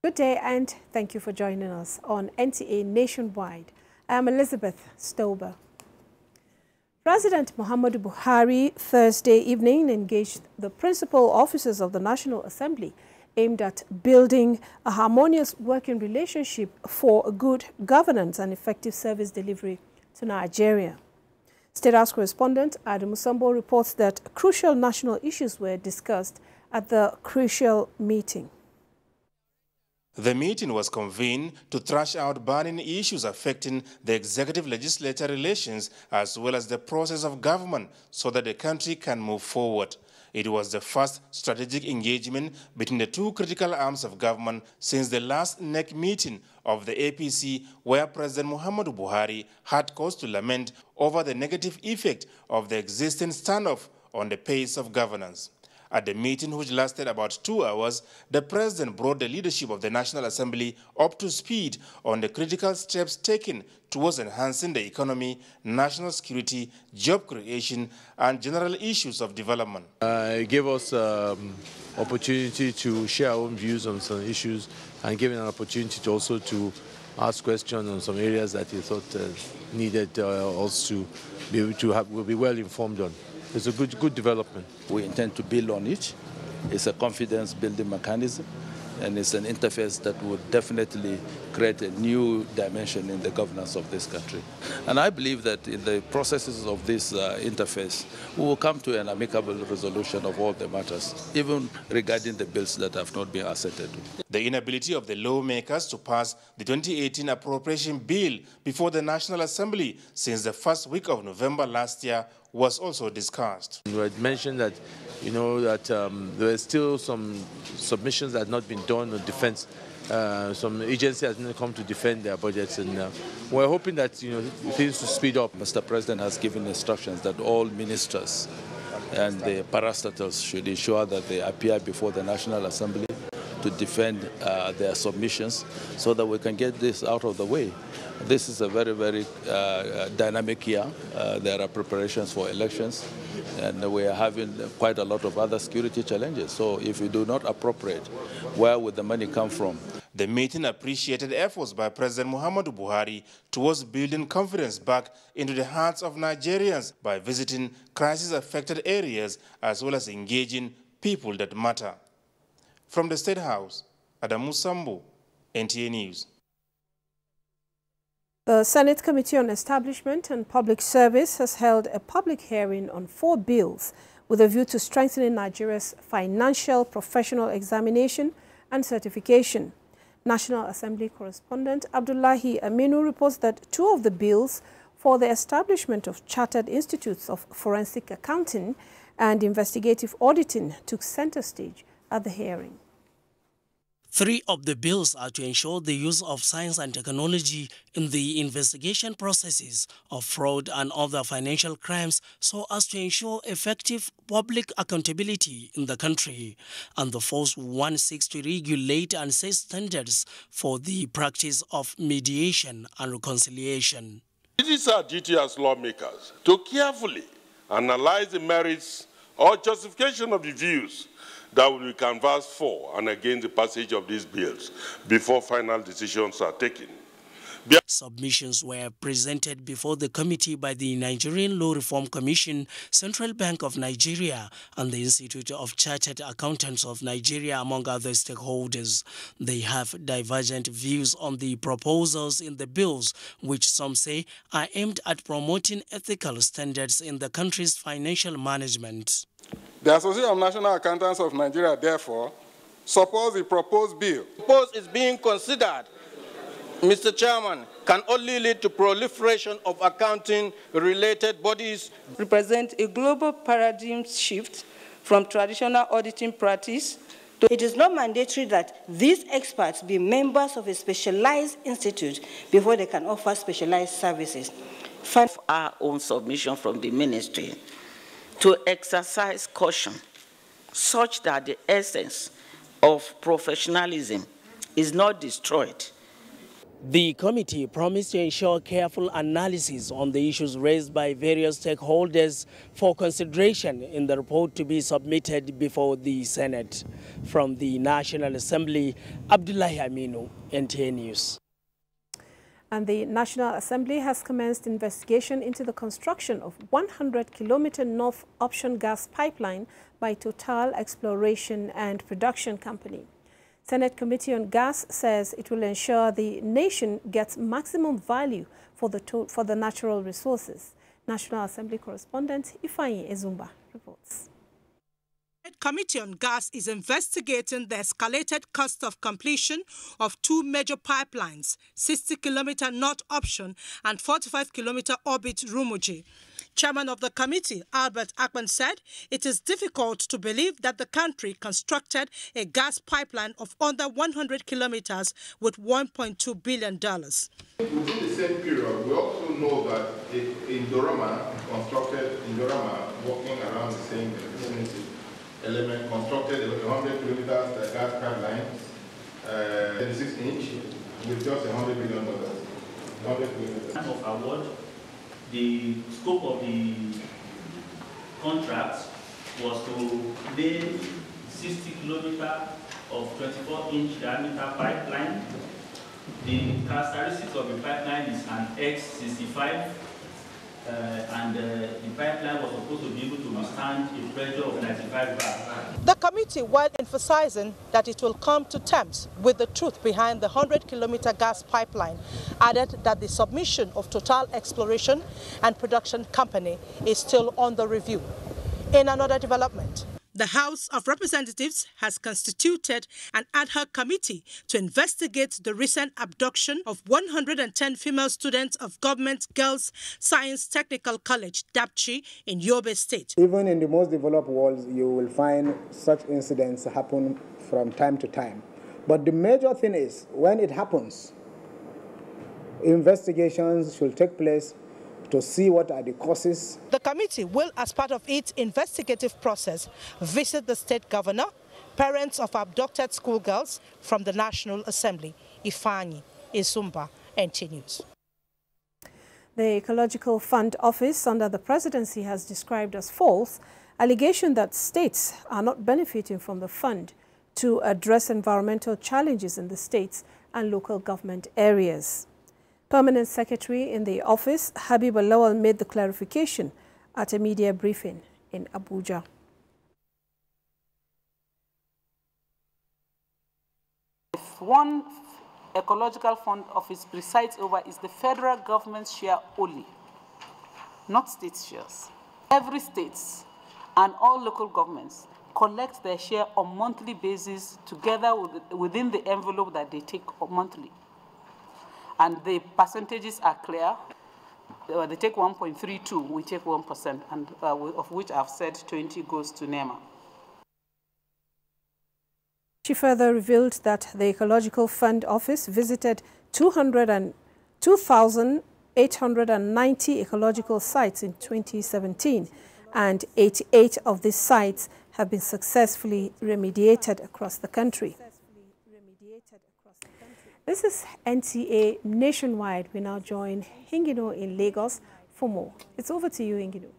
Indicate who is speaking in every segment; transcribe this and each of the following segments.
Speaker 1: Good day and thank you for joining us on NTA Nationwide. I am Elizabeth Stober. President Muhammadu Buhari Thursday evening engaged the principal officers of the National Assembly aimed at building a harmonious working relationship for good governance and effective service delivery to Nigeria. State House correspondent Adam Musambo reports that crucial national issues were discussed at the crucial meeting.
Speaker 2: The meeting was convened to thrash out burning issues affecting the executive-legislature relations as well as the process of government so that the country can move forward. It was the first strategic engagement between the two critical arms of government since the last NEC meeting of the APC, where President Muhammadu Buhari had cause to lament over the negative effect of the existing standoff on the pace of governance. At the meeting, which lasted about 2 hours, the president brought the leadership of the National Assembly up to speed on the critical steps taken towards enhancing the economy, national security, job creation, and general issues of development.
Speaker 3: It gave us opportunity to share our own views on some issues and giving an opportunity to also to ask questions on some areas that he thought needed us to be able to will be well informed on. It's a good development.
Speaker 4: We intend to build on it. It's a confidence-building mechanism, and it's an interface that would definitely create a new dimension in the governance of this country. And I believe that in the processes of this interface, we will come to an amicable resolution of all the matters, even regarding the bills that have not been asserted.
Speaker 2: The inability of the lawmakers to pass the 2018 appropriation bill before the National Assembly since the first week of November last year was also discussed.
Speaker 3: We had mentioned that, there were still some submissions that had not been done on defense. Some agencies have not come to defend their budgets, and we're hoping that things will speed up.
Speaker 4: Mr. President has given instructions that all ministers and the parastatals should ensure that they appear before the National Assembly to defend their submissions so that we can get this out of the way. This is a very, very dynamic year. There are preparations for elections, and we are having quite a lot of other security challenges. So if we do not appropriate, where would the money come from?
Speaker 2: The meeting appreciated efforts by President Muhammadu Buhari towards building confidence back into the hearts of Nigerians by visiting crisis-affected areas as well as engaging people that matter. From the State House, Adam Musambo, NTA News.
Speaker 1: The Senate Committee on Establishment and Public Service has held a public hearing on 4 bills with a view to strengthening Nigeria's financial professional examination and certification. National Assembly correspondent Abdullahi Aminu reports that 2 of the bills for the establishment of chartered institutes of forensic accounting and investigative auditing took center stage at the hearing.
Speaker 5: 3 of the bills are to ensure the use of science and technology in the investigation processes of fraud and other financial crimes so as to ensure effective public accountability in the country. And the first one seeks to regulate and set standards for the practice of mediation and reconciliation.
Speaker 6: It is our duty as lawmakers to carefully analyze the merits or justification of the views that will be canvassed for and against the passage of these bills before final decisions are taken.
Speaker 5: Submissions were presented before the committee by the Nigerian Law Reform Commission, Central Bank of Nigeria, and the Institute of Chartered Accountants of Nigeria, among other stakeholders. They have divergent views on the proposals in the bills, which some say are aimed at promoting ethical standards in the country's financial management.
Speaker 7: The Association of National Accountants of Nigeria, therefore, supports the proposed bill.
Speaker 8: Proposed is being considered, Mr. Chairman, can only lead to proliferation of accounting-related bodies.
Speaker 9: Represent a global paradigm shift from traditional auditing practice.
Speaker 10: It is not mandatory that these experts be members of a specialized institute before they can offer specialized services.
Speaker 11: Our own submission from the ministry to exercise caution such that the essence of professionalism is not destroyed.
Speaker 5: The committee promised to ensure careful analysis on the issues raised by various stakeholders for consideration in the report to be submitted before the Senate. From the National Assembly, Abdullahi Aminu, NTA News.
Speaker 1: And the National Assembly has commenced investigation into the construction of 100-kilometer North Option gas pipeline by Total Exploration and Production Company. Senate Committee on Gas says it will ensure the nation gets maximum value for the natural resources. National Assembly correspondent Ifeanyi Ezumba reports.
Speaker 12: The Committee on Gas is investigating the escalated cost of completion of two major pipelines, 60-kilometer North Option and 45-kilometer Orbit Rumuji. Chairman of the committee, Albert Akpan, said it is difficult to believe that the country constructed a gas pipeline of under 100 kilometers with $1.2 billion.
Speaker 13: Within the same period, we also know that in Dorama, constructed in Dorama, working around the same vicinity, element constructed 100 kilometers gas pipeline, 36-inch, with just $100 million. 100 kilometers.
Speaker 14: Of award, the scope of the contract was to lay 60 kilometers of 24-inch diameter pipeline. The characteristics of the pipeline is an X65, and the pipeline was supposed to be able to withstand a pressure of 95 bar.
Speaker 12: The committee, while emphasizing that it will come to terms with the truth behind the 100-kilometer gas pipeline, added that the submission of Total Exploration and Production Company is still under review. In another development, the House of Representatives has constituted an ad hoc committee to investigate the recent abduction of 110 female students of Government Girls Science Technical College, Dapchi, in Yobe State.
Speaker 15: Even in the most developed worlds, you will find such incidents happen from time to time. But the major thing is, when it happens, investigations should take place to see what are the causes. The committee will, as part of its investigative process, visit the state governor, parents of abducted schoolgirls from the National Assembly. Ifeanyi Ezumba, NTA News.
Speaker 1: The Ecological Fund Office under the presidency has described as false allegation that states are not benefiting from the fund to address environmental challenges in the states and local government areas. Permanent Secretary in the office, Habib Lawal, made the clarification at a media briefing in Abuja.
Speaker 16: If one Ecological Fund Office presides over is the federal government's share only, not state shares. Every state and all local governments collect their share on a monthly basis together within the envelope that they take monthly. And the percentages are clear. They take 1.32, we take 1%, and of which I've said 20 goes to NEMA.
Speaker 1: She further revealed that the Ecological Fund Office visited 2,890 ecological sites in 2017, and 88 of these sites have been successfully remediated across the country. This is NTA Nationwide. We now join Hingino in Lagos for more. It's over to you, Hingino.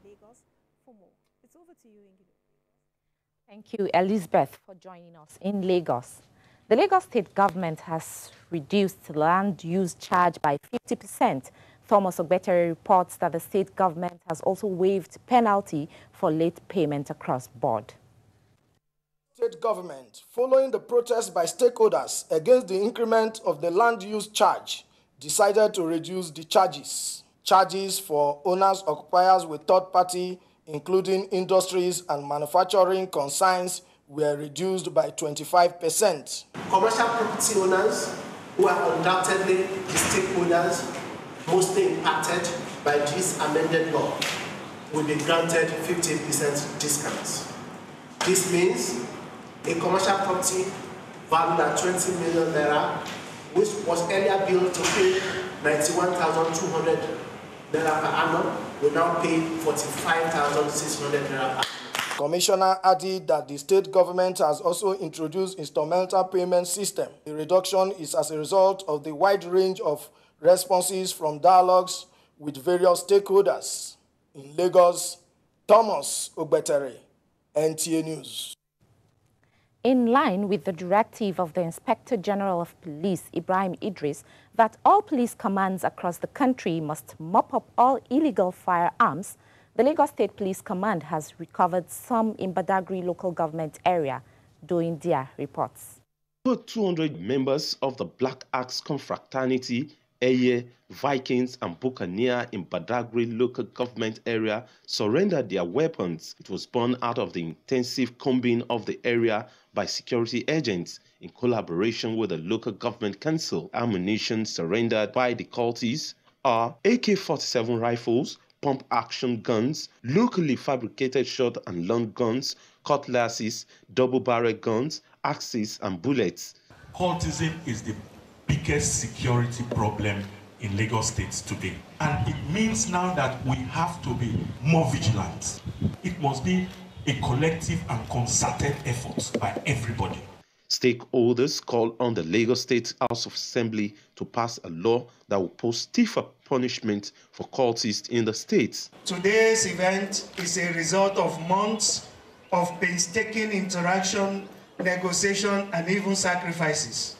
Speaker 17: Thank you, Elizabeth, for joining us in Lagos. The Lagos state government has reduced land use charge by 50%. Thomas Ogbeteri reports that the state government has also waived penalty for late payment across board.
Speaker 18: State government, following the protest by stakeholders against the increment of the land use charge, decided to reduce the charges. Charges for owners occupiers with third party, including industries and manufacturing consigns, were reduced by 25%.
Speaker 19: Commercial property owners, who are undoubtedly the stakeholders mostly impacted by this amended law, will be granted 15% discounts. This means a commercial property valued at 20 million naira, which was earlier billed to pay 91,200 naira per annum, will now pay 45,600 naira per annum.
Speaker 18: Commissioner added that the state government has also introduced instrumental payment system. The reduction is as a result of the wide range of responses from dialogues with various stakeholders. In Lagos, Thomas Ogbetere, NTA News.
Speaker 17: In line with the directive of the Inspector General of Police, Ibrahim Idris, that all police commands across the country must mop up all illegal firearms, the Lagos State Police Command has recovered some in Badagry local government area, doing their reports.
Speaker 20: Over 200 members of the Black Axe Confraternity, Eye, Vikings and Buccaneer in Badagry local government area surrendered their weapons. It was born out of the intensive combing of the area by security agents in collaboration with the local government council. Ammunition surrendered by the cultists are AK-47 rifles, pump-action guns, locally fabricated short and long guns, cutlasses, double-barrel guns, axes and bullets.
Speaker 21: Cultism is the biggest security problem in Lagos State today. And it means now that we have to be more vigilant. It must be a collective and concerted effort by everybody.
Speaker 20: Stakeholders call on the Lagos State House of Assembly to pass a law that will pose stiffer punishment for cultists in the state.
Speaker 22: Today's event is a result of months of painstaking interaction, negotiation, and even sacrifices.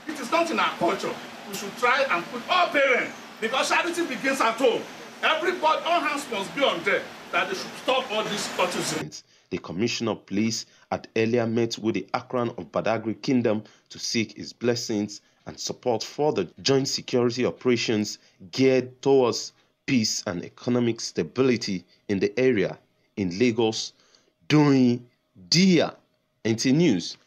Speaker 23: It is not in our culture. We should try and put all parents, because charity begins at home. Everybody, all hands must be on deck, that they should stop all this cultism.
Speaker 20: The Commissioner of Police had earlier met with the Akran of Badagry Kingdom to seek his blessings and support for the joint security operations geared towards peace and economic stability in the area. In Lagos, doing Dia NTA News.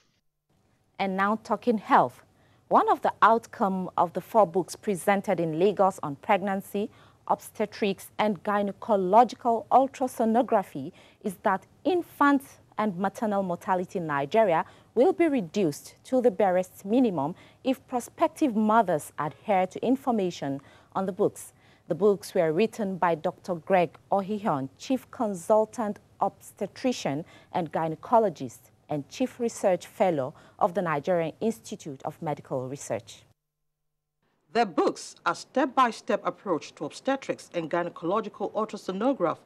Speaker 17: And now talking health. One of the outcomes of the 4 books presented in Lagos on pregnancy, obstetrics and gynecological ultrasonography is that infant and maternal mortality in Nigeria will be reduced to the barest minimum if prospective mothers adhere to information on the books. The books were written by Dr. Greg Ohihion, Chief Consultant Obstetrician and Gynecologist and Chief Research Fellow of the Nigerian Institute of Medical Research.
Speaker 12: Their books are step-by-step approach to obstetrics and gynecological ultrasonography,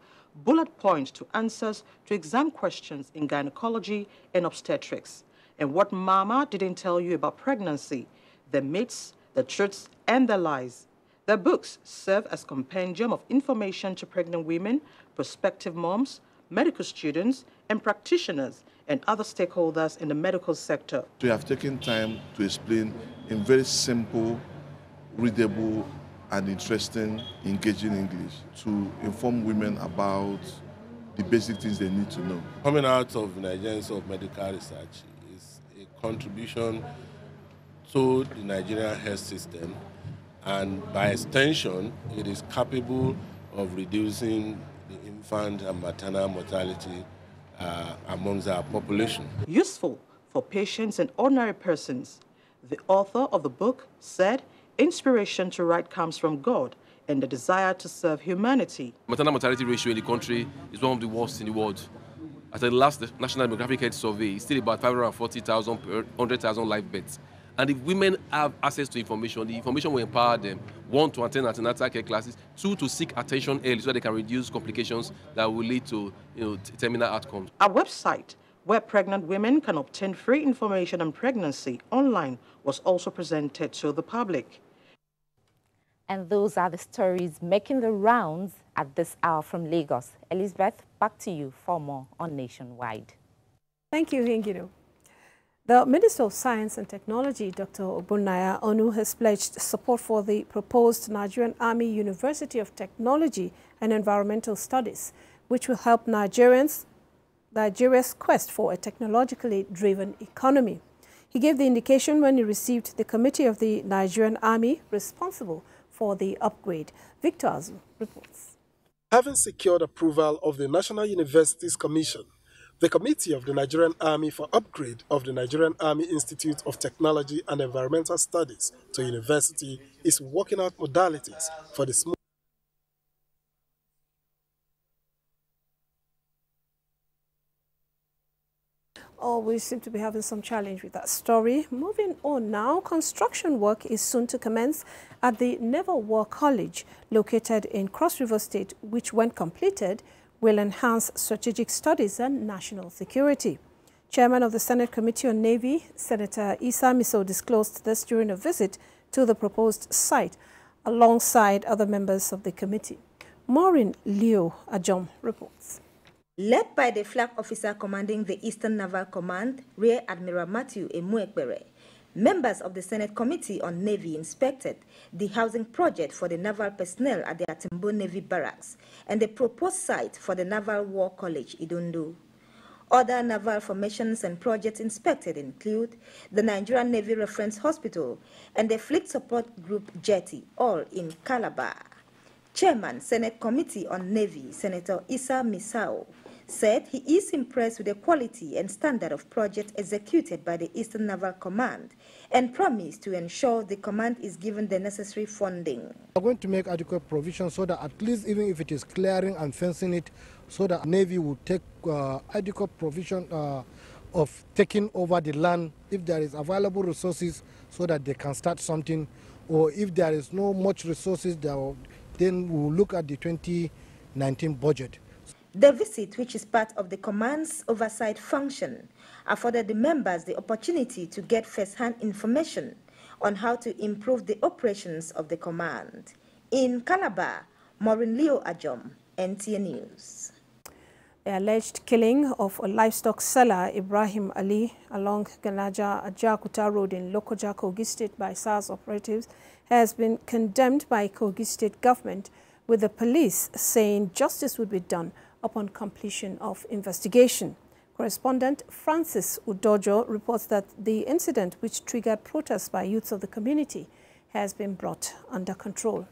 Speaker 12: bullet points to answers to exam questions in gynecology and obstetrics, and what mama didn't tell you about pregnancy, the myths, the truths, and the lies. Their books serve as compendium of information to pregnant women, prospective moms, medical students, and practitioners, and other stakeholders in the medical sector.
Speaker 24: We have taken time to explain in very simple, readable, and interesting, engaging English to inform women about the basic things they need to know.
Speaker 25: Coming out of the Nigerian Institute of Medical Research is a contribution to the Nigerian health system, and by extension, it is capable of reducing the infant and maternal mortality amongst our population.
Speaker 12: Useful for patients and ordinary persons. The author of the book said, inspiration to write comes from God and the desire to serve humanity.
Speaker 26: Maternal mortality ratio in the country is one of the worst in the world. At the last National Demographic Health Survey, it's still about 540,000 per 100,000 live births. And if women have access to information, the information will empower them, 1, to attend antenatal care classes, 2, to seek attention early so they can reduce complications that will lead to terminal outcomes.
Speaker 12: Our website, where pregnant women can obtain free information on pregnancy online, was also presented to the public.
Speaker 17: And those are the stories making the rounds at this hour from Lagos. Elizabeth, back to you for more on Nationwide.
Speaker 1: Thank you, Hingido. The Minister of Science and Technology, Dr. Ogbonnaya Onu, has pledged support for the proposed Nigerian Army University of Technology and Environmental Studies, which will help Nigeria's quest for a technologically driven economy. He gave the indication when he received the committee of the Nigerian Army responsible for the upgrade. Victor Azu reports.
Speaker 27: Having secured approval of the National Universities Commission, the Committee of the Nigerian Army for upgrade of the Nigerian Army Institute of Technology and Environmental Studies to university is working out modalities for the smooth
Speaker 1: we seem to be having some challenge with that story. Moving on now, construction work is soon to commence at the Naval War College located in Cross River State, which when completed will enhance strategic studies and national security. Chairman of the Senate Committee on Navy, Senator Isa Miso, disclosed this during a visit to the proposed site alongside other members of the committee. Maureen Leo Ajom reports.
Speaker 2: Led by the flag officer commanding the Eastern Naval Command, Rear Admiral Matthew Emuekbere, members of the Senate Committee on Navy inspected the housing project for the naval personnel at the Atimbo Navy Barracks and the proposed site for the Naval War College, Idundu. Other naval formations and projects inspected include the Nigerian Navy Reference Hospital and the Fleet Support Group Jetty, all in Calabar. Chairman, Senate Committee on Navy, Senator Isa Misao, said he is impressed with the quality and standard of projects executed by the Eastern Naval Command and promised to ensure the command is given the necessary funding.
Speaker 15: We're going to make adequate provision so that at least even if it is clearing and fencing it, so that Navy will take adequate provision of taking over the land if there is available resources so that they can start something, or if there is no much resources, then we'll look at the 2019 budget.
Speaker 2: The visit, which is part of the command's oversight function, afforded the members the opportunity to get first-hand information on how to improve the operations of the command. In Calabar, Maureen Leo Ajom, NTA News.
Speaker 1: The alleged killing of a livestock seller, Ibrahim Ali, along Ganaja-Ajakuta Road in Lokoja, Kogi State by SARS operatives has been condemned by Kogi State government, with the police saying justice would be done upon completion of investigation. Correspondent Francis Udojo reports that the incident, which triggered protests by youths of the community, has been brought under control.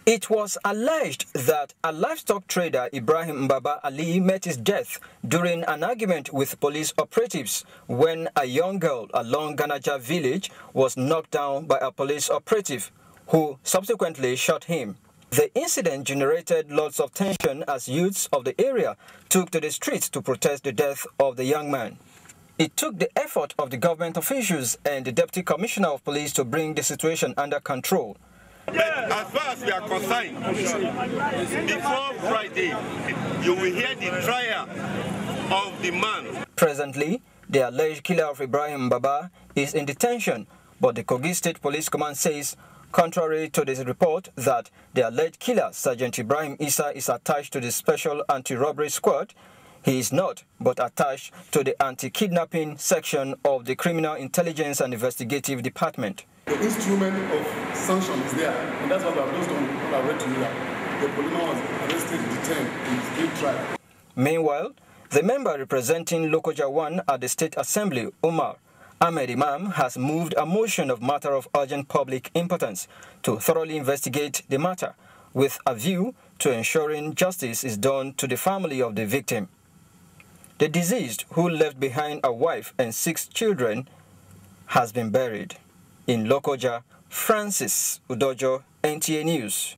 Speaker 3: It was alleged that a livestock trader, Ibrahim Mbaba Ali, met his death during an argument with police operatives when a young girl along Ganaja village was knocked down by a police operative, who subsequently shot him. The incident generated lots of tension as youths of the area took to the streets to protest the death of the young man. It took the effort of the government officials and the Deputy Commissioner of Police to bring the situation under control.
Speaker 4: As far as we are concerned, before Friday, you will hear the trial of the man.
Speaker 3: Presently, the alleged killer of Ibrahim Mbaba is in detention, but the Kogi State Police Command says, contrary to this report, that the alleged killer, Sergeant Ibrahim Issa, is attached to the Special Anti-Robbery Squad. He is not, but attached to the Anti-Kidnapping section of the Criminal Intelligence and Investigative Department.
Speaker 6: The instrument of sanction is there, and that's what I've just done. I've read to you that the police was arrested, detained, and is being tried.
Speaker 3: Meanwhile, the member representing Lokoja 1 at the State Assembly, Umar Ahmed Imam, has moved a motion of matter of urgent public importance to thoroughly investigate the matter with a view to ensuring justice is done to the family of the victim. The deceased, who left behind a wife and 6 children, has been buried. In Lokoja, Francis Udojo, NTA News.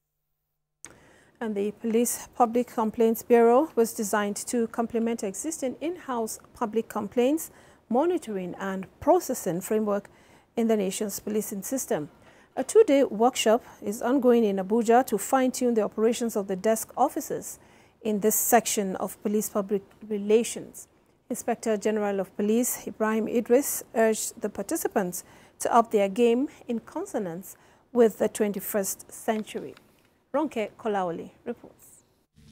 Speaker 1: And the Police Public Complaints Bureau was designed to complement existing in-house public complaints monitoring and processing framework in the nation's policing system. A 2-day workshop is ongoing in Abuja to fine-tune the operations of the desk officers in this section of police public relations. Inspector General of Police Ibrahim Idris urged the participants to up their game in consonance with the 21st century. Ronke Kolaoli reports.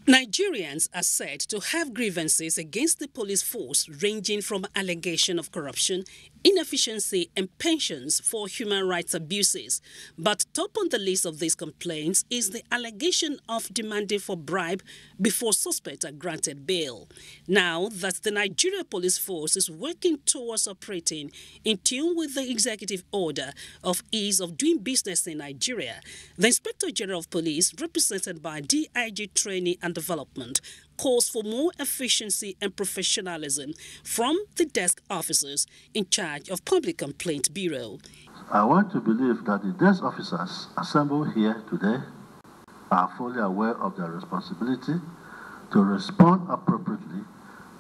Speaker 7: Nigerians are said to have grievances against the police force ranging from allegation of corruption, inefficiency and pensions for human rights abuses. But top on the list of these complaints is the allegation of demanding for bribe before suspects are granted bail. Now that the Nigeria police force is working towards operating in tune with the executive order of ease of doing business in Nigeria, the Inspector General of Police, represented by DIG Training and Development, calls for more efficiency and professionalism from the desk officers in charge of Public Complaints Bureau.
Speaker 8: I want to believe that the desk officers assembled here today are fully aware of their responsibility to respond appropriately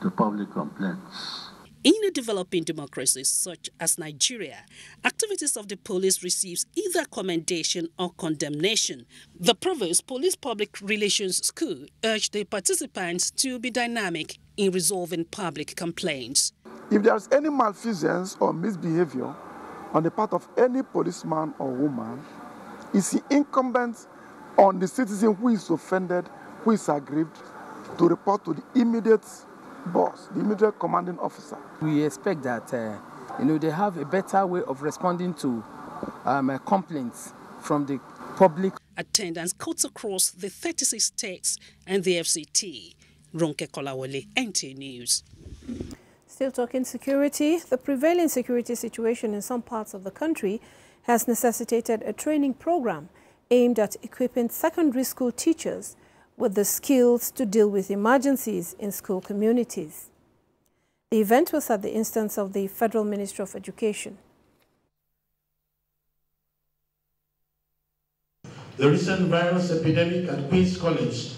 Speaker 8: to public complaints.
Speaker 7: In a developing democracy such as Nigeria, activities of the police receives either commendation or condemnation. The Provost Police Public Relations School urged the participants to be dynamic in resolving public complaints.
Speaker 5: If there is any malfeasance or misbehavior on the part of any policeman or woman, it's incumbent on the citizen who is offended, who is aggrieved, to report to the immediate boss, the immediate commanding officer.
Speaker 9: We expect that they have a better way of responding to complaints from the public.
Speaker 7: Attendance cuts across the 36 states and the FCT. Ronke Kolawole, NTA News.
Speaker 1: Still talking security, the prevailing security situation in some parts of the country has necessitated a training program aimed at equipping secondary school teachers with the skills to deal with emergencies in school communities. The event was at the instance of the Federal Ministry of Education.
Speaker 10: The recent virus epidemic at Queen's College,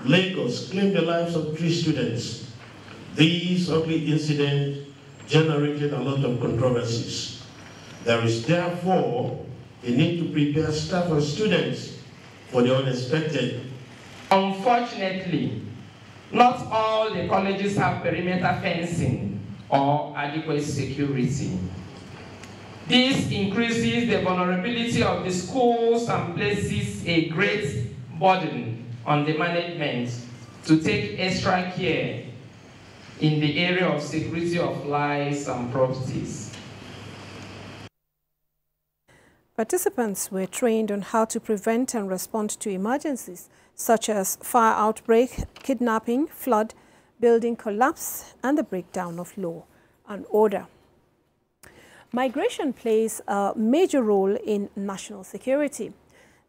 Speaker 10: Lagos, claimed the lives of 3 students. These ugly incidents generated a lot of controversies. There is therefore a need to prepare staff and students for the unexpected.
Speaker 11: Unfortunately, not all the colleges have perimeter fencing or adequate security. This increases the vulnerability of the schools and places a great burden on the management to take extra care in the area of security of lives and properties.
Speaker 1: Participants were trained on how to prevent and respond to emergencies such as fire outbreak, kidnapping, flood, building collapse, and the breakdown of law and order. Migration plays a major role in national security.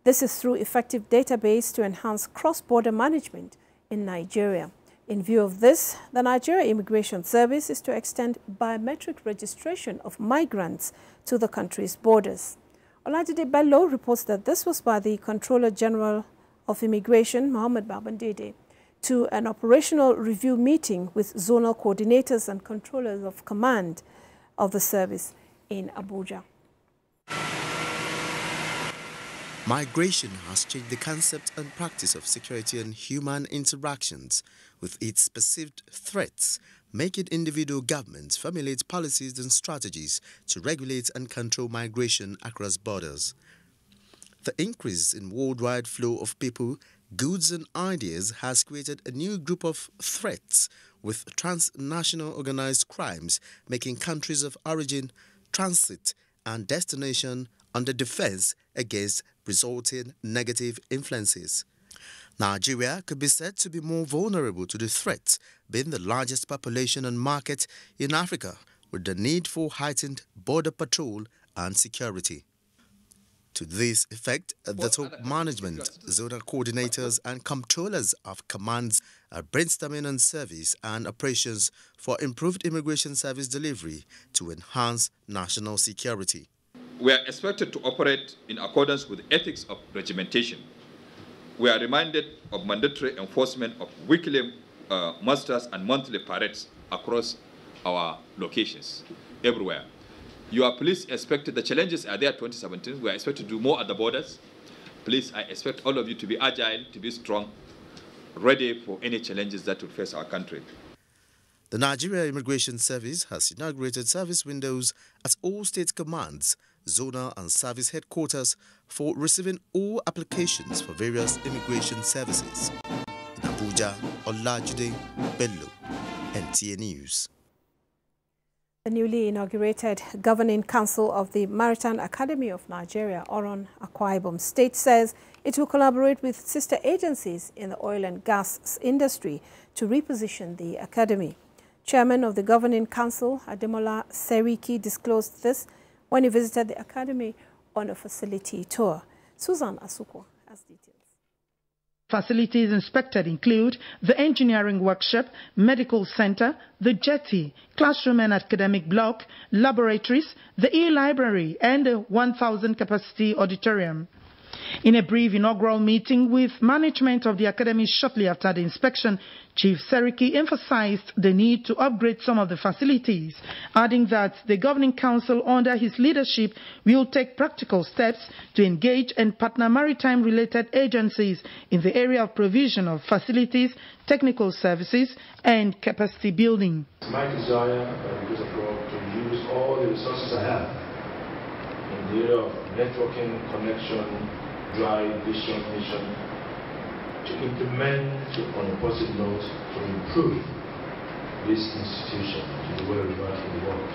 Speaker 1: This is through effective database to enhance cross-border management in Nigeria. In view of this, the Nigeria Immigration Service is to extend biometric registration of migrants to the country's borders. Olajide Bello reports that this was by the Controller General of Immigration, Mohammed Babandede, to an operational review meeting with zonal coordinators and controllers of command of the service in Abuja.
Speaker 13: Migration has changed the concept and practice of security and human interactions with its perceived threats, making individual governments formulate policies and strategies to regulate and control migration across borders. The increase in worldwide flow of people, goods and ideas has created a new group of threats, with transnational organized crimes making countries of origin, transit and destination under defense against resulting negative influences. Nigeria could be said to be more vulnerable to the threat, being the largest population and market in Africa, with the need for heightened border patrol and security. To this effect, the top management, zonal coordinators and controllers of commands are brainstorming on service and operations for improved immigration service delivery to enhance national security.
Speaker 14: We are expected to operate in accordance with the ethics of regimentation. We are reminded of mandatory enforcement of weekly musters and monthly parades across our locations, everywhere. You are please expected, the challenges are there 2017, we are expected to do more at the borders. Please, I expect all of you to be agile, to be strong, ready for any challenges that will face our country.
Speaker 13: The Nigeria Immigration Service has inaugurated service windows at all state commands, zonal and service headquarters for receiving all applications for various immigration services. In Abuja, Olajide Bello, NTA News.
Speaker 1: The newly inaugurated Governing Council of the Maritime Academy of Nigeria, Oron Akwa Ibom State, says it will collaborate with sister agencies in the oil and gas industry to reposition the academy. Chairman of the Governing Council, Ademola Seriki, disclosed this when he visited the academy on a facility tour. Susan Asuko has details.
Speaker 16: Facilities inspected include the engineering workshop, medical center, the jetty, classroom and academic block, laboratories, the e-library and the 1,000 capacity auditorium. In a brief inaugural meeting with management of the academy shortly after the inspection, Chief Seriki emphasized the need to upgrade some of the facilities, adding that the Governing Council under his leadership will take practical steps to engage and partner maritime-related agencies in the area of provision of facilities, technical services and capacity building.
Speaker 18: It's my desire, because of God, to use all the resources I have in the area of networking, connection, drive, vision, mission, to implement on a positive note to improve this institution to be well regarded in the world.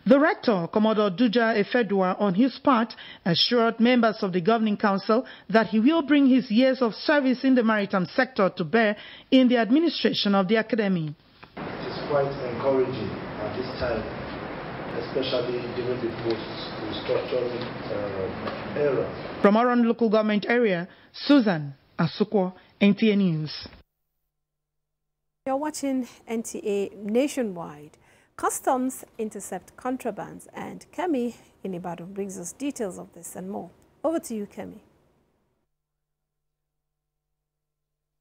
Speaker 16: The rector, Commodore Duja Efedua, on his part, assured members of the Governing Council that he will bring his years of service in the maritime sector to bear in the administration of the academy.
Speaker 18: It is quite encouraging at this time, especially during the post-restructuring era.
Speaker 16: From Oron local government area, Susan Asukwo, NTA News.
Speaker 1: You're watching NTA Nationwide. Customs intercept contrabands, and Kemi in Ibadan brings us details of this and more. Over to you, Kemi.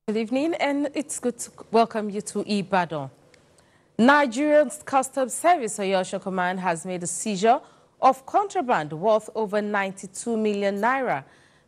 Speaker 19: Good evening, and it's good to welcome you to Ibadan. Nigerian Customs Service Oyosho Command has made a seizure of contraband worth over 92 million naira.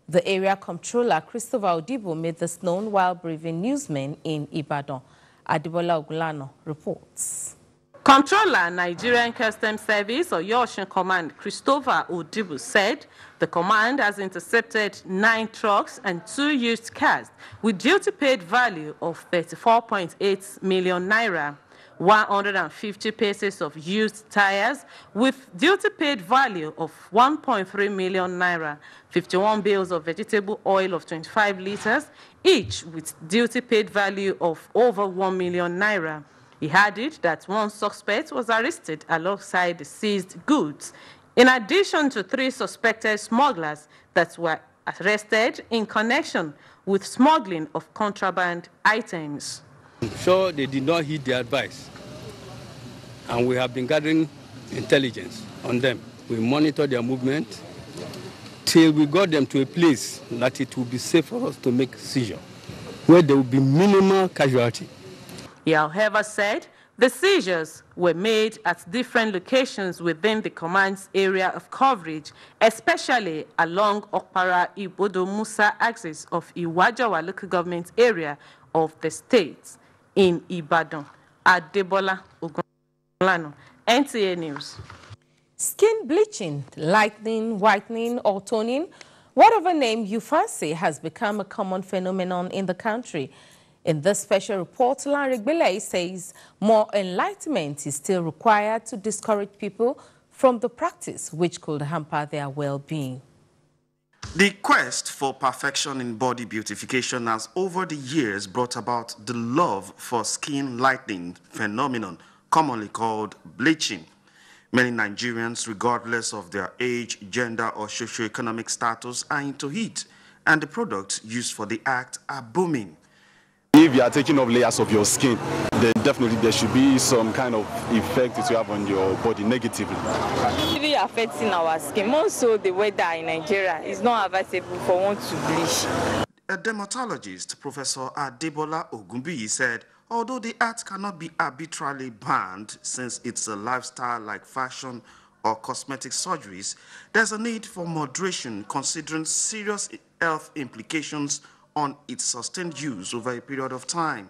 Speaker 19: The area comptroller, Christopher Odibo, made this known while briefing newsmen in Ibadan. Adibola Ogulano reports.
Speaker 20: Comptroller, Nigerian Customs Service Oyosho Command, Christopher Odibo, said the command has intercepted 9 trucks and 2 used cars with duty-paid value of 34.8 million naira. 150 pieces of used tires with duty-paid value of 1.3 million naira, 51 bales of vegetable oil of 25 liters, each with duty-paid value of over 1 million naira. He added that one suspect was arrested alongside the seized goods, in addition to 3 suspected smugglers that were arrested in connection with smuggling of contraband items.
Speaker 21: So they did not heed the advice, and we have been gathering intelligence on them. We monitor their movement till we got them to a place that it will be safe for us to make seizure, where there will be minimal casualty.
Speaker 20: He, however, said the seizures were made at different locations within the command's area of coverage, especially along Okpara-Ibodo-Musa axis of Iwajawa local government area of the state. In Ibadan, Adebola Ogulano, NTA News.
Speaker 19: Skin bleaching, lightening, whitening, or toning, whatever name you fancy, has become a common phenomenon in the country. In this special report, Larry Gbele says more enlightenment is still required to discourage people from the practice, which could hamper their well-being.
Speaker 22: The quest for perfection in body beautification has over the years brought about the love for skin lightening phenomenon, commonly called bleaching. Many Nigerians, regardless of their age, gender, or socioeconomic status, are into it, and the products used for the act are booming.
Speaker 23: If you are taking off layers of your skin, then definitely there should be some kind of effect it will have on your body negatively.
Speaker 24: Really affecting our skin. More so the weather in Nigeria is not advisable for one to bleach.
Speaker 22: A dermatologist, Professor Adebola Ogunbiyi, said, although the act cannot be arbitrarily banned since it's a lifestyle like fashion or cosmetic surgeries, there's a need for moderation considering serious health implications on its sustained use over a period of time.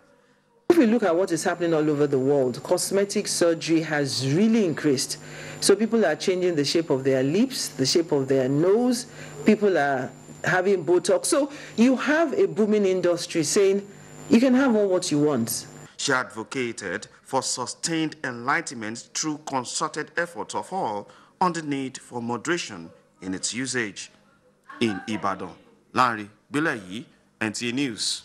Speaker 28: If we look at what is happening all over the world, cosmetic surgery has really increased. So people are changing the shape of their lips, the shape of their nose, people are having Botox. So you have a booming industry saying you can have all what you want.
Speaker 22: She advocated for sustained enlightenment through concerted efforts of all on the need for moderation in its usage. In Ibadan, Larry Bilayi, NTA News.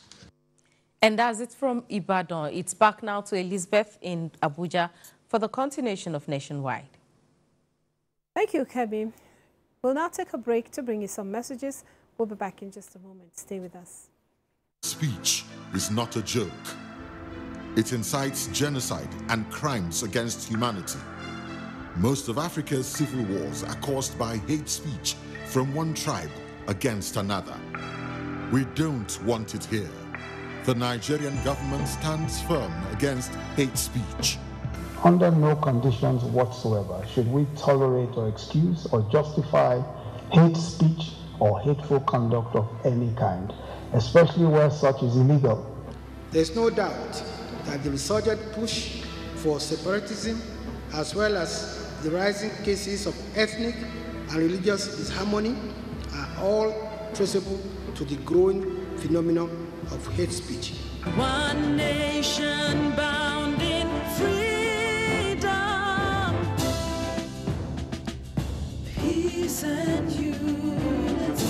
Speaker 19: And as it's from Ibadan, it's back now to Elizabeth in Abuja for the continuation of Nationwide.
Speaker 1: Thank you, Kemi. We'll now take a break to bring you some messages. We'll be back in just a moment. Stay with us.
Speaker 29: Speech is not a joke. It incites genocide and crimes against humanity. Most of Africa's civil wars are caused by hate speech from one tribe against another. We don't want it here. The Nigerian government stands firm against hate speech.
Speaker 2: Under no conditions whatsoever should we tolerate or excuse or justify hate speech or hateful conduct of any kind, especially where such is illegal.
Speaker 4: There's no doubt that the resurgent push for separatism, as well as the rising cases of ethnic and religious disharmony, are all traceable to the growing phenomenon of hate speech.
Speaker 6: One nation bound in freedom, peace and unity.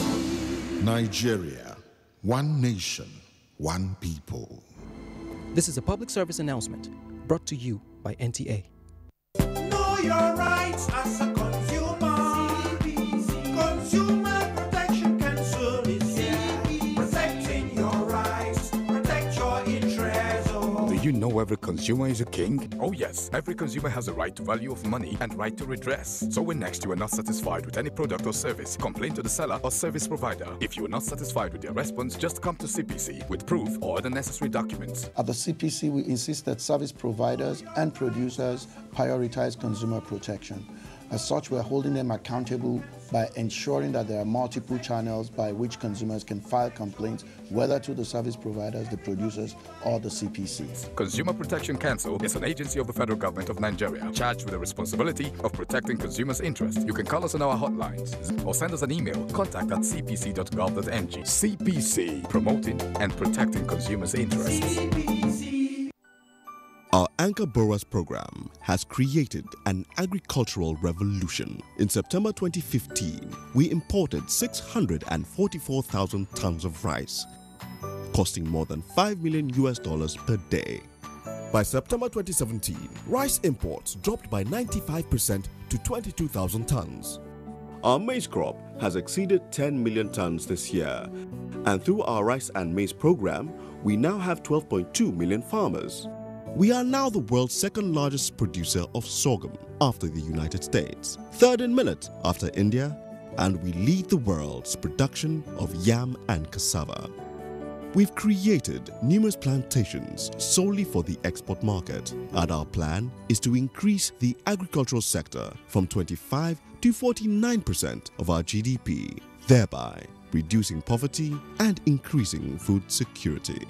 Speaker 29: Nigeria, one nation, one people.
Speaker 12: This is a public service announcement brought to you by NTA.
Speaker 6: Know your rights as a consumer. Consumer Protection Council is here, protecting your rights, protect your interests.
Speaker 15: Do you know every consumer is a king? Oh yes, every consumer has a right to value of money and right to redress. So when next you are not satisfied with any product or service, complain to the seller or service provider. If you are not satisfied with their response, just come to CPC with proof or the necessary documents.
Speaker 17: At the CPC, we insist that service providers and producers prioritize consumer protection. As such, we are holding them accountable by ensuring that there are multiple channels by which consumers can file complaints, whether to the service providers, the producers, or the CPC.
Speaker 15: Consumer Protection Council is an agency of the federal government of Nigeria charged with the responsibility of protecting consumers' interests. You can call us on our hotlines or send us an email, contact@cpc.gov.ng. CPC, promoting and protecting consumers' interests.
Speaker 13: Our Anchor Borers program has created an agricultural revolution. In September 2015, we imported 644,000 tons of rice, costing more than $5 million per day. By September 2017, rice imports dropped by 95% to 22,000 tons. Our maize crop has exceeded 10 million tons this year, and through our rice and maize program, we now have 12.2 million farmers. We are now the world's second largest producer of sorghum after the United States, third in millet after India, and we lead the world's production of yam and cassava. We've created numerous plantations solely for the export market, and our plan is to increase the agricultural sector from 25 to 49% of our GDP, thereby reducing poverty and increasing food security.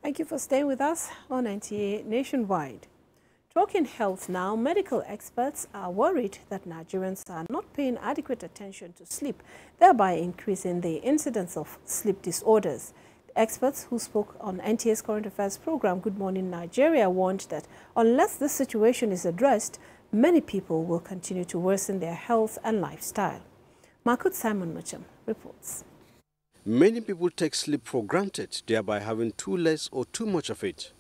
Speaker 1: Thank you for staying with us on NTA Nationwide. Talking health now, medical experts are worried that Nigerians are not paying adequate attention to sleep, thereby increasing the incidence of sleep disorders. The experts who spoke on NTA's Current Affairs program, Good Morning Nigeria, warned that unless this situation is addressed, many people will continue to worsen their health and lifestyle. Markut Simon Mucham reports.
Speaker 25: Many people take sleep for granted, thereby having too less or too much of it.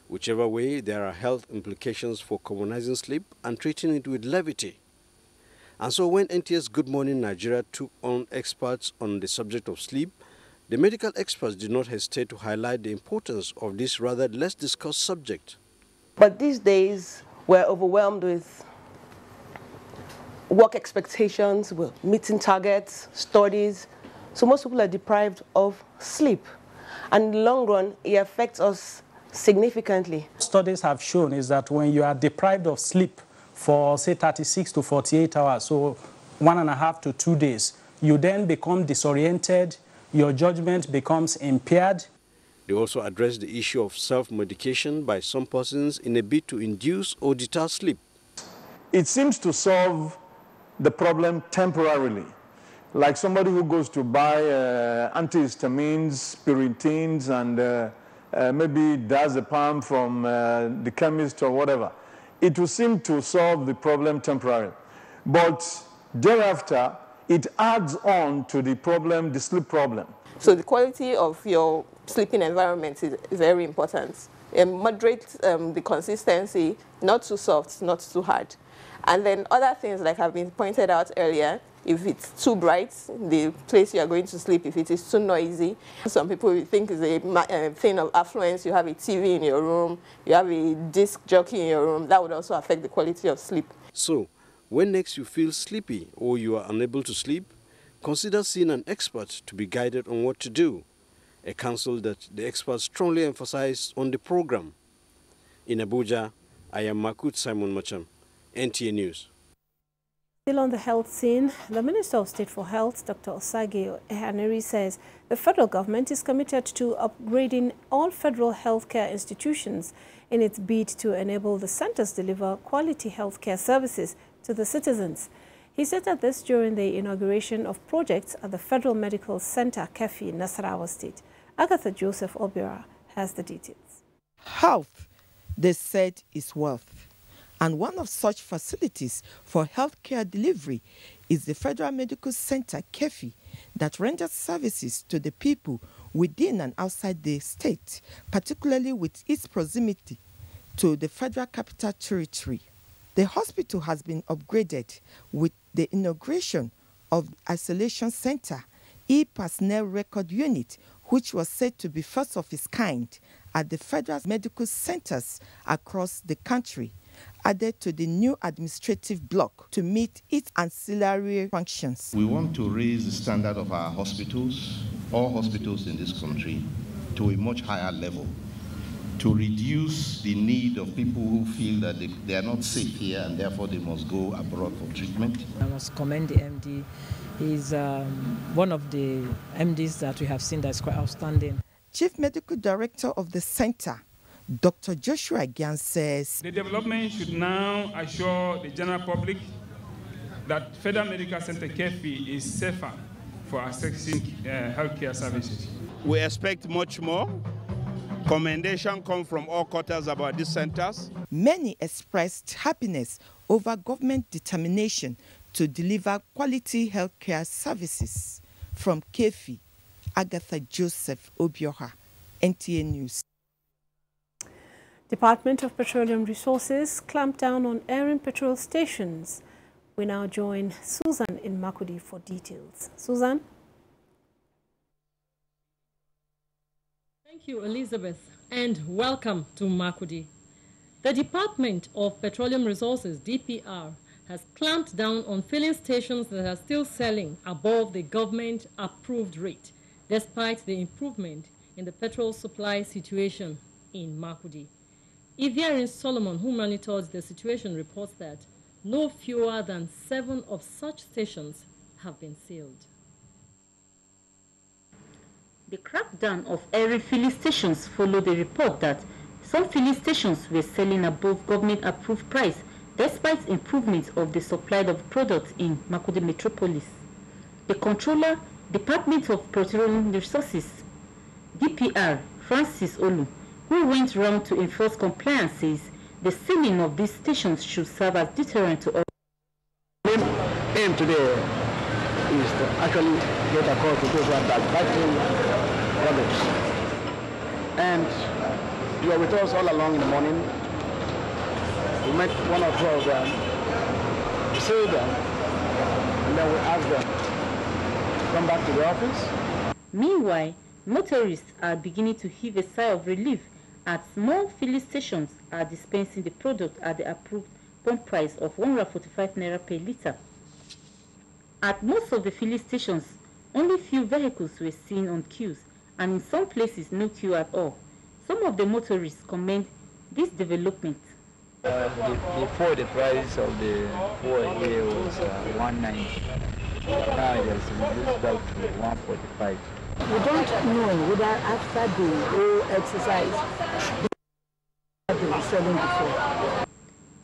Speaker 25: Whichever way, there are health implications for commonizing sleep and treating it with levity. And so when NTA's Good Morning Nigeria took on experts on the subject of sleep, the medical experts did not hesitate to highlight the importance of this rather less discussed subject.
Speaker 28: But these days, we're overwhelmed with work expectations, meeting targets, studies. So most people are deprived of sleep. And in the long run, it affects us significantly.
Speaker 26: Studies have shown is that when you are deprived of sleep for, say, 36 to 48 hours, so 1.5 to 2 days, you then become disoriented, your judgment becomes impaired.
Speaker 25: They also address the issue of self-medication by some persons in a bid to induce or deter sleep.
Speaker 27: It seems to solve the problem temporarily. Like somebody who goes to buy antihistamines, pyritines, and maybe diazepam from the chemist or whatever. It will seem to solve the problem temporarily. But thereafter, it adds on to the problem, the sleep problem.
Speaker 24: So the quality of your sleeping environment is very important.
Speaker 3: moderate the consistency, not too soft, not too hard. And then other things like have been pointed out earlier, if it's too bright, the place you are going to sleep, if it is too noisy. Some people think it's a thing of affluence. You have a TV in your room, you have a disc jockey in your room. That would also affect the quality of sleep.
Speaker 25: So, when next you feel sleepy or you are unable to sleep, consider seeing an expert to be guided on what to do, a counsel that the experts strongly emphasize on the program. In Abuja, I am Makut Simon Macham, NTA News.
Speaker 1: Still on the health scene, the Minister of State for Health, Dr. Osage Ehaneri, says the federal government is committed to upgrading all federal healthcare institutions in its bid to enable the centers deliver quality healthcare services to the citizens. He stated this during the inauguration of projects at the Federal Medical Center, Kefi, Nasarawa State. Agatha Joseph Obiora has the details.
Speaker 5: Health, they said, is wealth. And one of such facilities for healthcare delivery is the Federal Medical Center, Kefi, that renders services to the people within and outside the state, particularly with its proximity to the Federal Capital Territory. The hospital has been upgraded with the inauguration of the Isolation Center, e-personnel record unit, which was said to be first of its kind at the federal medical centers across the country, added to the new administrative block to meet its ancillary functions.
Speaker 7: We want to raise the standard of our hospitals, all hospitals in this country, to a much higher level, to reduce the need of people who feel that they are not safe here and therefore they must go abroad for treatment.
Speaker 8: I must commend the MD. He's one of the MDs that we have seen that's quite outstanding.
Speaker 5: Chief Medical Director of the center, Dr. Joshua Gyan, says
Speaker 9: the development should now assure the general public that Federal Medical Center Kefi is safer for accessing healthcare services.
Speaker 10: We expect much more. Commendation come from all quarters about these centers.
Speaker 5: Many expressed happiness over government determination to deliver quality healthcare services. From Kefi, Agatha Joseph Obiora, NTA News.
Speaker 1: Department of Petroleum Resources clamped down on airing petrol stations. We now join Susan in Makurdi for details. Susan?
Speaker 11: Thank you, Elizabeth, and welcome to Makurdi. The Department of Petroleum Resources, DPR, has clamped down on filling stations that are still selling above the government-approved rate, despite the improvement in the petrol supply situation in Makurdi. Iviarin Solomon, who monitors the situation, reports that no fewer than 7 of such stations have been sealed.
Speaker 14: The crackdown of airy filling stations followed the report that some filling stations were selling above government-approved price despite improvements of the supply of products in Makurdi metropolis. The controller, Department of Petroleum Resources, DPR, Francis Olu, who went round to enforce compliance, says the sealing of these stations should serve as deterrent to all.
Speaker 18: The main aim today is to actually get across to those who are manufacturing products. And you are with us all along in the morning. We met 1 or 2 of them, we see them, and then we ask them to come back to the office.
Speaker 14: Meanwhile, motorists are beginning to heave a sigh of relief as more filling stations are dispensing the product at the approved pump price of 145 naira per litre. At most of the filling stations, only few vehicles were seen on queues, and in some places no queue at all. Some of the motorists commend this development.
Speaker 30: Before the price of the fuel here was 190. Now it has reduced back to 145.
Speaker 31: We don't know whether after the whole exercise they were selling before.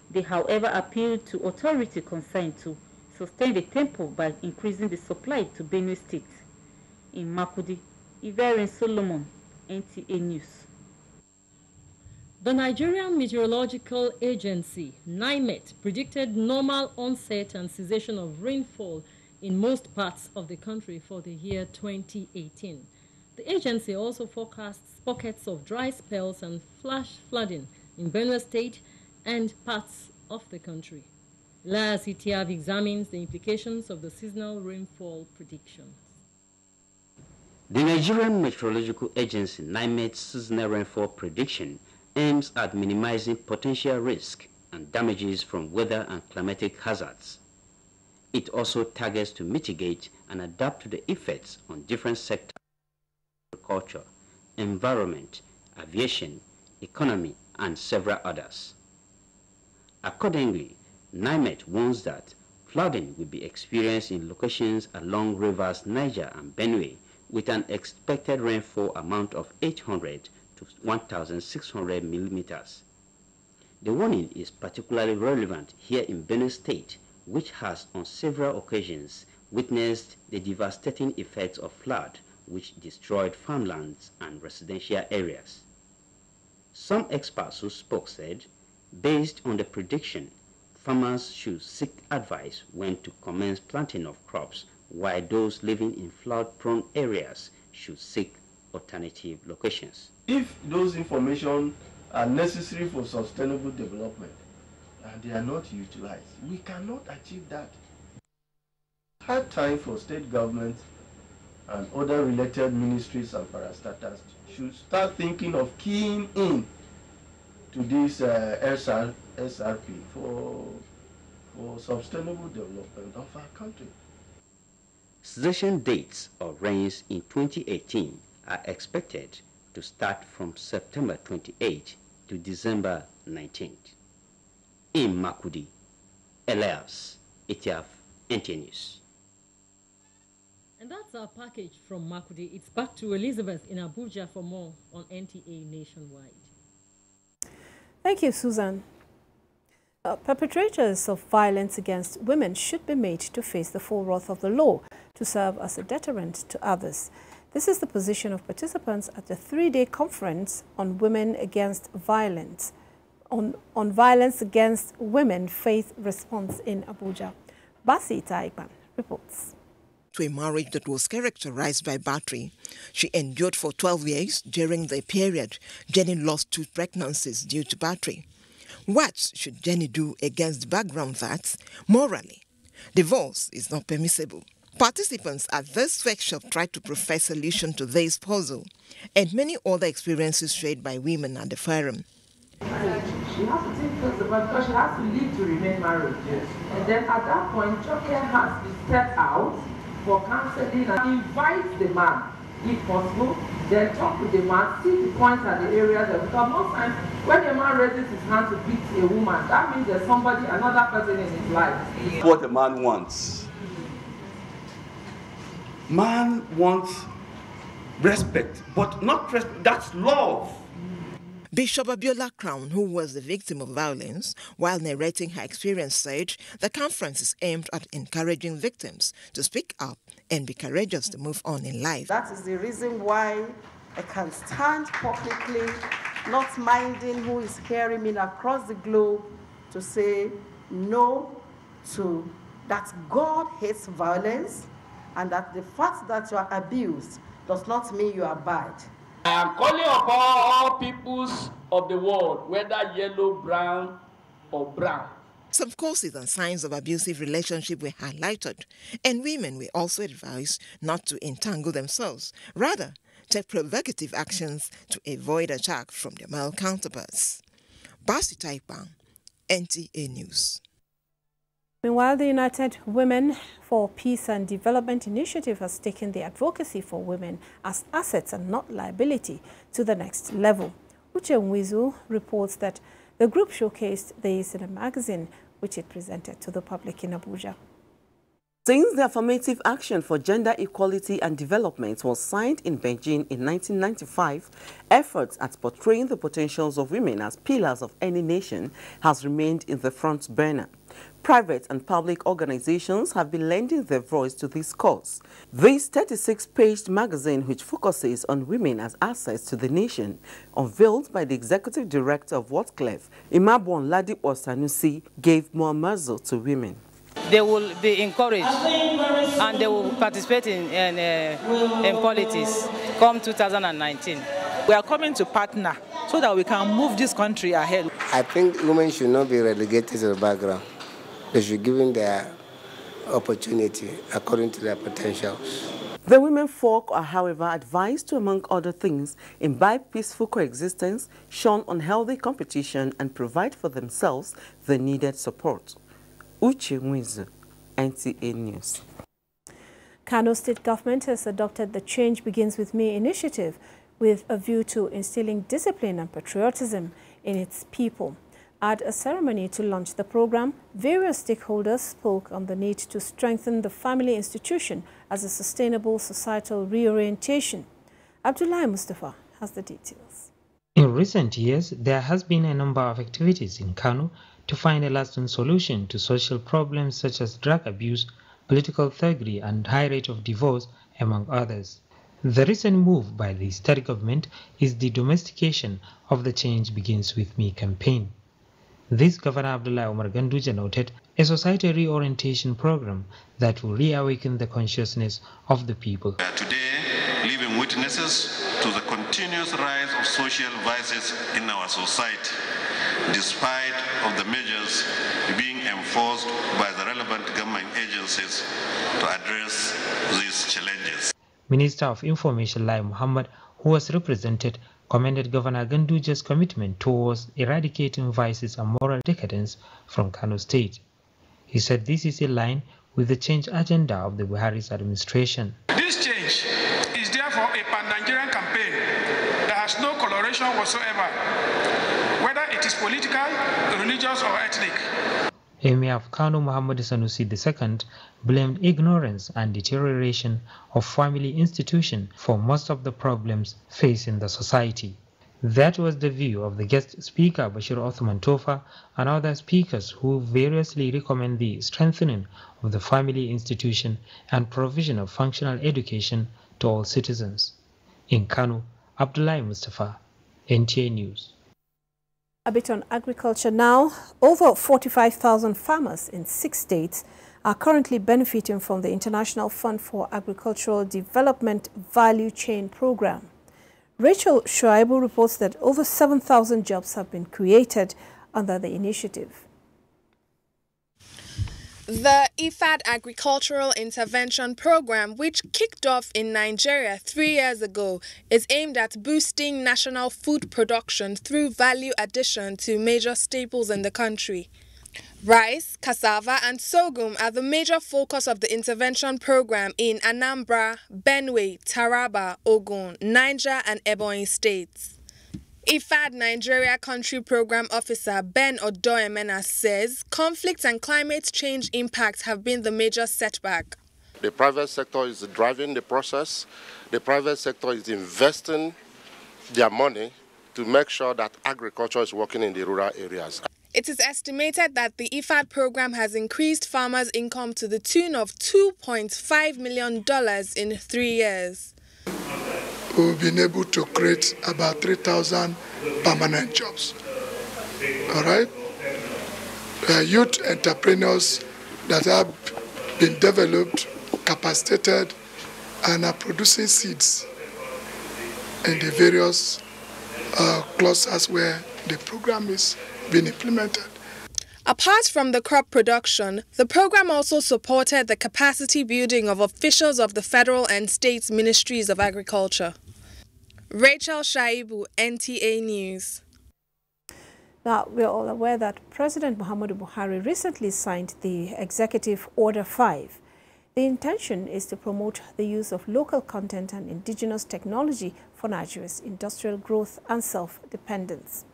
Speaker 14: They, however, appealed to authority concerned to sustain the tempo by increasing the supply to Benue State. In Makurdi, Iverin Solomon, NTA News.
Speaker 11: The Nigerian Meteorological Agency, NIMET, predicted normal onset and cessation of rainfall in most parts of the country for the year 2018. The agency also forecasts pockets of dry spells and flash flooding in Benue State and parts of the country. Elias Itiav examines the implications of the seasonal rainfall predictions.
Speaker 2: The Nigerian Meteorological Agency NIMET's seasonal rainfall prediction aims at minimizing potential risk and damages from weather and climatic hazards. It also targets to mitigate and adapt to the effects on different sectors: agriculture, environment, aviation, economy, and several others. Accordingly, NIMET warns that flooding will be experienced in locations along rivers Niger and Benue with an expected rainfall amount of 800 to 1,600 millimeters. The warning is particularly relevant here in Benue State, which has on several occasions witnessed the devastating effects of flood which destroyed farmlands and residential areas. Some experts who spoke said, based on the prediction, farmers should seek advice when to commence planting of crops, while those living in flood-prone areas should seek alternative locations.
Speaker 4: If those information are necessary for sustainable development and they are not utilized, we cannot achieve that. Hard time for state governments and other related ministries and parastatals should start thinking of keying in to this SRP for sustainable development of our country.
Speaker 2: Cessation dates of rains in 2018 are expected to start from September 28 to December 19th. In Makudi, Elias Itiaf, NTA News.
Speaker 11: And that's our package from Makudi. It's back to Elizabeth in Abuja for more on NTA Nationwide.
Speaker 1: Thank you, Susan. Perpetrators of violence against women should be made to face the full wrath of the law to serve as a deterrent to others. This is the position of participants at the 3-day conference on women against violence, on violence against women faith response in Abuja. Basi Taipan reports.
Speaker 6: To a marriage that was characterized by battery, she endured for 12 years. During the period, Jenny lost 2 pregnancies due to battery. What should Jenny do against the background that, morally, divorce is not permissible? Participants at this workshop tried to provide solution to this puzzle and many other experiences shared by women at the forum.
Speaker 12: She has to take first of all because she has to live to remain married. Yes. And then at that point, Joker has to step out for counseling and invite the man, if possible, then talk to the man, see the points and the areas that, because most times when a man raises his hand to beat a woman, that means there's somebody, another person in his life.
Speaker 16: What a man wants. Man wants respect, but not respect, that's love.
Speaker 6: Bishop Abiola Crown, who was the victim of violence, while narrating her experience, said the conference is aimed at encouraging victims to speak up and be courageous to move on in life.
Speaker 19: That is the reason why I can stand publicly, not minding who is hearing me across the globe, to say no to that God hates violence and that the fact that you are abused does not mean you are bad.
Speaker 20: I am calling upon all peoples of the world, whether yellow, brown, or brown.
Speaker 6: Some causes and signs of abusive relationship were highlighted, and women were also advised not to entangle themselves, rather take provocative actions to avoid attack from their male counterparts. Basi Taipan, NTA News.
Speaker 1: Meanwhile, the United Women for Peace and Development Initiative has taken the advocacy for women as assets and not liability to the next level. Uche Nwizu reports that the group showcased this in a magazine which it presented to the public in Abuja.
Speaker 21: Since the Affirmative Action for Gender Equality and Development was signed in Beijing in 1995, efforts at portraying the potentials of women as pillars of any nation has remained in the front burner. Private and public organizations have been lending their voice to this cause. This 36-page magazine, which focuses on women as assets to the nation, unveiled by the executive director of Whatclef, Imabon Ladipo Sanusi, gave more muzzle to women.
Speaker 22: They will be encouraged and they will participate in politics.
Speaker 3: come 2019. We are coming to partner so that we can move this country ahead.
Speaker 13: I think women should not be relegated to the background. They should be given their opportunity according to their potentials.
Speaker 21: The women folk are, however, advised to, among other things, imbibe peaceful coexistence, shun unhealthy competition, and provide for themselves the needed support. Uche Mwizu, NTA News.
Speaker 1: Kano State government has adopted the Change Begins With Me initiative with a view to instilling discipline and patriotism in its people. At a ceremony to launch the program, various stakeholders spoke on the need to strengthen the family institution as a sustainable societal reorientation. Abdullahi Mustafa has the details.
Speaker 15: In recent years, there has been a number of activities in Kano to find a lasting solution to social problems such as drug abuse, political thuggery, and high rate of divorce, among others. The recent move by the state government is the domestication of the Change Begins With Me campaign. This Governor Abdullahi Umar Ganduje noted a society reorientation program that will reawaken the consciousness of the people.
Speaker 17: We are today living witnesses to the continuous rise of social vices in our society, despite of the measures being enforced by the relevant government agencies to address these challenges.
Speaker 15: Minister of Information Lai Muhammad, who was represented, commended Governor Ganduje's commitment towards eradicating vices and moral decadence from Kano State. He said this is in line with the change agenda of the Buhari's administration.
Speaker 22: This change is therefore a pan-Nigerian campaign that has no coloration whatsoever, whether it is political, religious, or ethnic.
Speaker 15: Emir of Kano Muhammad Sanusi II blamed ignorance and deterioration of family institution for most of the problems facing the society. That was the view of the guest speaker Bashir Othman Tofa and other speakers who variously recommend the strengthening of the family institution and provision of functional education to all citizens. In Kano, Abdullahi Mustafa, NTA News.
Speaker 1: A bit on agriculture now. Over 45,000 farmers in 6 states are currently benefiting from the International Fund for Agricultural Development Value Chain Program. Rachel Shuaibu reports that over 7,000 jobs have been created under the initiative.
Speaker 23: The IFAD Agricultural Intervention Program, which kicked off in Nigeria 3 years ago, is aimed at boosting national food production through value addition to major staples in the country. Rice, cassava, and sorghum are the major focus of the intervention program in Anambra, Benue, Taraba, Ogun, Niger, and Ebonyi states. IFAD Nigeria Country Program Officer Ben Odoemena says conflict and climate change impacts have been the major setback.
Speaker 24: The private sector is driving the process. The private sector is investing their money to make sure that agriculture is working in the rural areas.
Speaker 23: It is estimated that the IFAD program has increased farmers' income to the tune of $2.5 million in 3 years.
Speaker 26: We've been able to create about 3,000 permanent jobs. All right? Youth entrepreneurs that have been developed, capacitated, and are producing seeds in the various clusters where the program is being implemented.
Speaker 23: Apart from the crop production, the program also supported the capacity building of officials of the federal and state ministries of agriculture. Rachel Shaibu, NTA News.
Speaker 1: Now, we're all aware that President Muhammadu Buhari recently signed the Executive Order 5. The intention is to promote the use of local content and indigenous technology for Nigeria's industrial growth and self-dependence.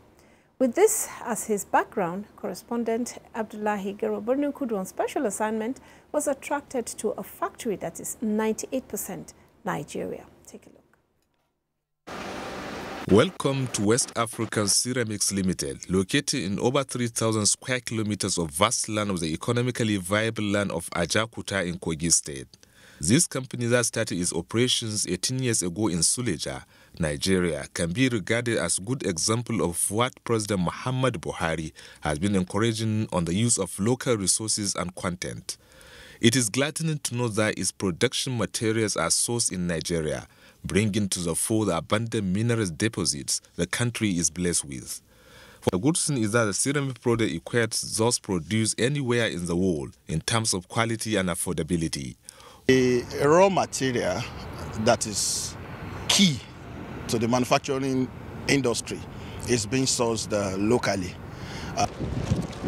Speaker 1: With this as his background, correspondent Abdullahi Gerobornu Kudu on special assignment was attracted to a factory that is 98% Nigeria. Take a look.
Speaker 27: Welcome to West African Ceramics Limited, located in over 3,000 square kilometers of vast land of the economically viable land of Ajakuta in Kogi State. This company that started its operations 18 years ago in Suleja, Nigeria, can be regarded as a good example of what President Muhammadu Buhari has been encouraging on the use of local resources and content. It is gladdening to know that its production materials are sourced in Nigeria, bringing to the fore the abundant minerals deposits the country is blessed with. The good thing is that the ceramic product equates those produced anywhere in the world in terms of quality and affordability.
Speaker 5: A raw material that is key to the manufacturing industry is being sourced locally.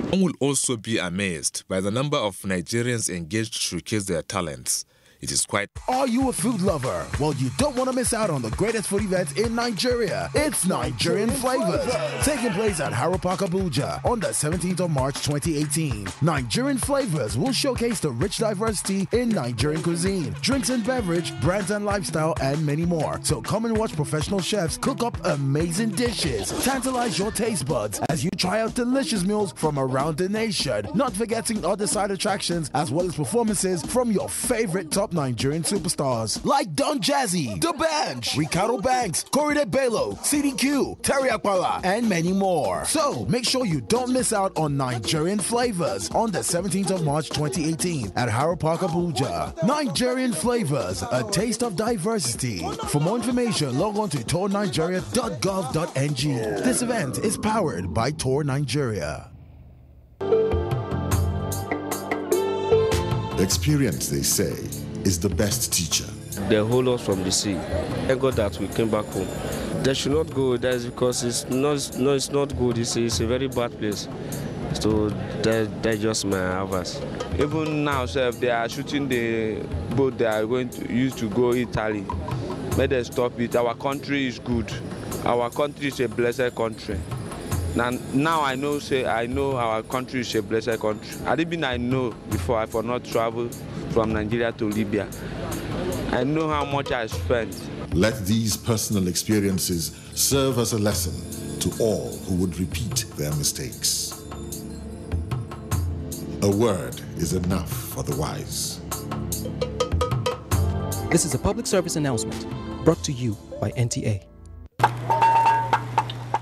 Speaker 27: One will also be amazed by the number of Nigerians engaged to showcase their talents. It is quite...
Speaker 7: Are you a food lover? Well, you don't want to miss out on the greatest food event in Nigeria. It's Nigerian Flavors, taking place at Harrow Park, Abuja on the 17th of March 2018. Nigerian Flavors will showcase the rich diversity in Nigerian cuisine, drinks and beverage, brands and lifestyle, and many more. So come and watch professional chefs cook up amazing dishes. Tantalize your taste buds as you try out delicious meals from around the nation. Not forgetting other side attractions as well as performances from your favorite top Nigerian superstars like Don Jazzy, The Bench, Ricardo Banks, Korede Bello, CDQ, Terry Akpala, and many more. So make sure you don't miss out on Nigerian Flavors on the 17th of March 2018 at Harrow Park, Abuja. Nigerian Flavors, a taste of diversity. For more information, log on to tournigeria.gov.ng. This event is powered by Tour Nigeria.
Speaker 8: Experience, they say, is the best teacher.
Speaker 9: They hold us from the sea. Thank God that we came back home. They should not go there because it's not good. It's a very bad place. So they just may have us. Even now, sir, they are shooting the boat they are going to use to go Italy. May they stop it. Our country is good. Our country is a blessed country. Now I know our country is a blessed country. I know before I for not travel from Nigeria to Libya. I know how much I spent.
Speaker 8: Let these personal experiences serve as a lesson to all who would repeat their mistakes. A word is enough for the wise.
Speaker 10: This is a public service announcement brought to you by NTA.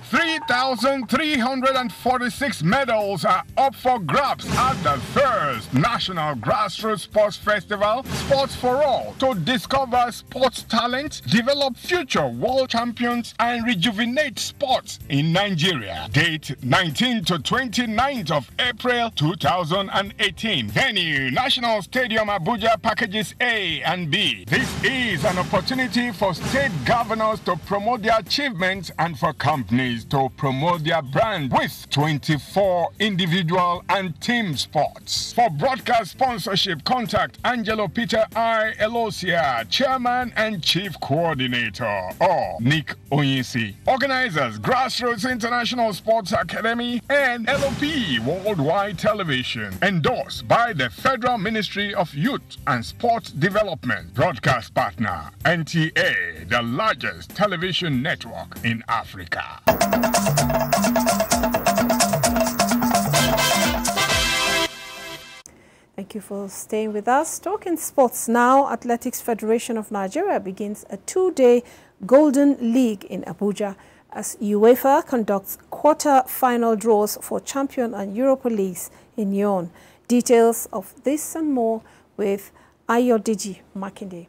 Speaker 18: 3,346 medals are up for grabs at the first National Grassroots Sports Festival, Sports for All, to discover sports talent, develop future world champions, and rejuvenate sports in Nigeria. Date 19th to 29th of April 2018. Venue, National Stadium Abuja, packages A and B. This is an opportunity for state governors to promote their achievements and for companies to promote their brand with 24 individual and team sports. For broadcast sponsorship, contact Angelo Peter I. Elosia, Chairman and Chief Coordinator, or Nick Onyisi. Organizers, Grassroots International Sports Academy and LOP Worldwide Television. Endorsed by the Federal Ministry of Youth and Sports Development. Broadcast partner, NTA, the largest television network in Africa.
Speaker 1: Thank you for staying with us. Talking sports now, Athletics Federation of Nigeria begins a two-day Golden League in Abuja as UEFA conducts quarter-final draws for Champion and Europa Leagues in Lyon. Details of this and more with Ayodiji Makinde.